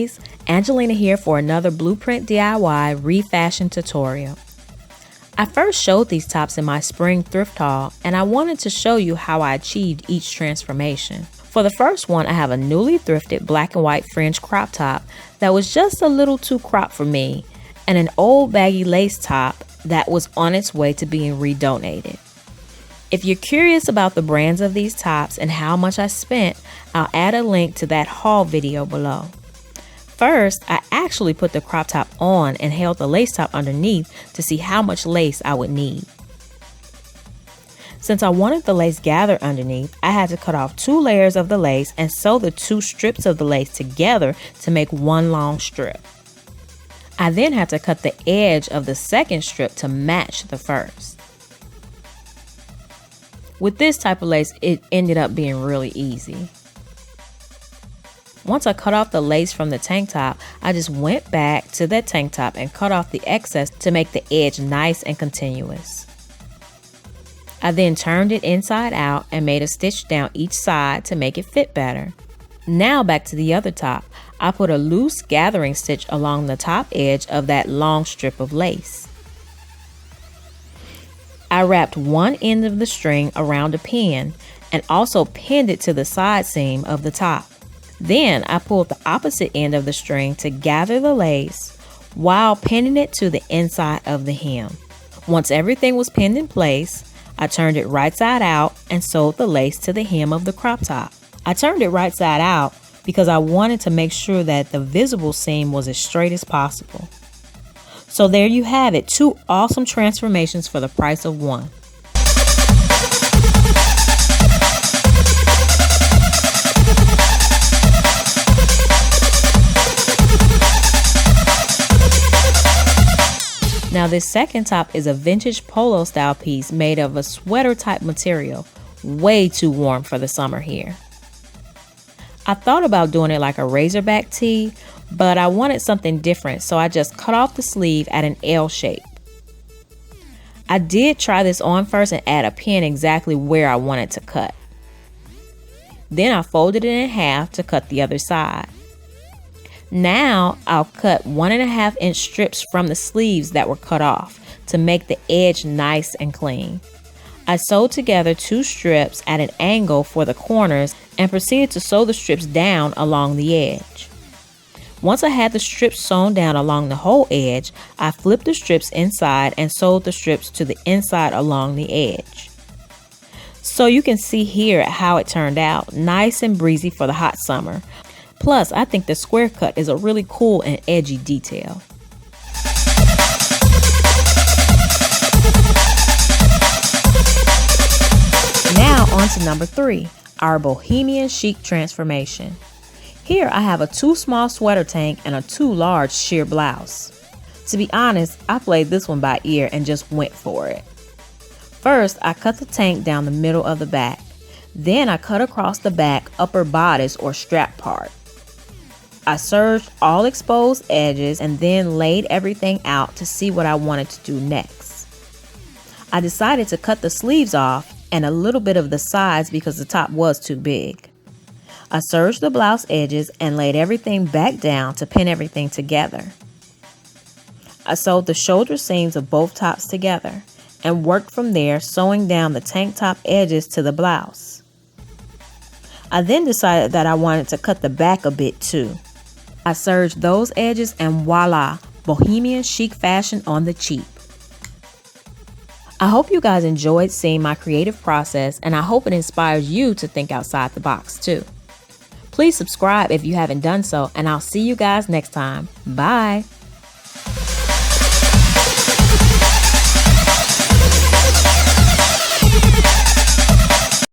ladies, Angelina here for another Blueprint DIY refashion tutorial. I first showed these tops in my Spring Thrift Haul, and I wanted to show you how I achieved each transformation. For the first one, I have a newly thrifted black and white fringe crop top that was just a little too cropped for me, and an old baggy lace top that was on its way to being redonated. If you're curious about the brands of these tops and how much I spent, I'll add a link to that haul video below. First, I actually put the crop top on and held the lace top underneath to see how much lace I would need. Since I wanted the lace gathered underneath, I had to cut off 2 layers of the lace and sew the 2 strips of the lace together to make one long strip. I then had to cut the edge of the second strip to match the first. With this type of lace, it ended up being really easy. Once I cut off the lace from the tank top, I just went back to that tank top and cut off the excess to make the edge nice and continuous. I then turned it inside out and made a stitch down each side to make it fit better. Now back to the other top, I put a loose gathering stitch along the top edge of that long strip of lace. I wrapped one end of the string around a pin and also pinned it to the side seam of the top. Then I pulled the opposite end of the string to gather the lace while pinning it to the inside of the hem. Once everything was pinned in place, I turned it right side out and sewed the lace to the hem of the crop top. I turned it right side out because I wanted to make sure that the visible seam was as straight as possible. So there you have it, 2 awesome transformations for the price of one. Now this second top is a vintage polo style piece made of a sweater type material, way too warm for the summer here. I thought about doing it like a razorback tee, but I wanted something different, so I just cut off the sleeve at an L shape. I did try this on first and add a pin exactly where I wanted to cut. Then I folded it in half to cut the other side. Now I'll cut 1.5 inch strips from the sleeves that were cut off to make the edge nice and clean. I sewed together 2 strips at an angle for the corners and proceeded to sew the strips down along the edge. Once I had the strips sewn down along the whole edge, I flipped the strips inside and sewed the strips to the inside along the edge. So you can see here how it turned out, nice and breezy for the hot summer. Plus, I think the square cut is a really cool and edgy detail. Now on to number 3, our bohemian chic transformation. Here I have a too small sweater tank and a too large sheer blouse. To be honest, I played this one by ear and just went for it. First, I cut the tank down the middle of the back. Then I cut across the back upper bodice or strap part. I serged all exposed edges and then laid everything out to see what I wanted to do next. I decided to cut the sleeves off and a little bit of the sides because the top was too big. I serged the blouse edges and laid everything back down to pin everything together. I sewed the shoulder seams of both tops together and worked from there, sewing down the tank top edges to the blouse. I then decided that I wanted to cut the back a bit too. I serged those edges and voila, bohemian chic fashion on the cheap. I hope you guys enjoyed seeing my creative process, and I hope it inspires you to think outside the box too. Please subscribe if you haven't done so, and I'll see you guys next time. Bye!